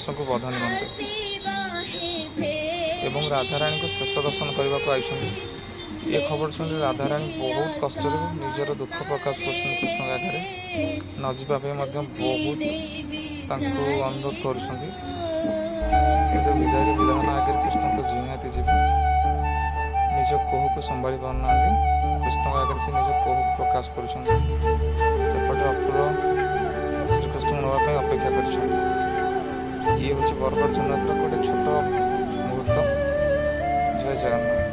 ଶ୍ରୀକୃଷ୍ଣଙ୍କୁ ବଧ ନିମନ୍ତେ ଏବଂ ରାଧାରାଣୀଙ୍କୁ ଶେଷ ଦର୍ଶନ କରିବାକୁ ଆଇଛନ୍ତି। ଏ ଖବର ଶୁଣି ରାଧାରାଣୀ ବହୁତ କଷ୍ଟରେ ନିଜର ଦୁଃଖ ପ୍ରକାଶ କରୁଛନ୍ତି କୃଷ୍ଣଙ୍କ ଆଗରେ। ନ ଯିବା ପାଇଁ ମଧ୍ୟ ବହୁତ ତାଙ୍କୁ ଅନୁରୋଧ କରୁଛନ୍ତି। କିନ୍ତୁ ବିଧାନ ଆଗରେ କୃଷ୍ଣ ତ ନିହାତି ଯିବେ। ନିଜ କୋହକୁ ସମ୍ଭାଳି ପାରୁନାହାନ୍ତି। କୃଷ୍ଣଙ୍କ ଆଗରେ ସେ ନିଜ କୋହକୁ ପ୍ରକାଶ କରୁଛନ୍ତି। ସେପଟେ ଅପୁର ଶ୍ରୀକୃଷ୍ଣଙ୍କୁ ନେବା ପାଇଁ ଅପେକ୍ଷା କରିଛନ୍ତି। ଇଏ ହେଉଛି ବରଗଡ଼ ଜଗନ୍ନାଥର ଗୋଟେ ଛୋଟ ମୁହୂର୍ତ୍ତ। ଜୟ ଜଗନ୍ନାଥ।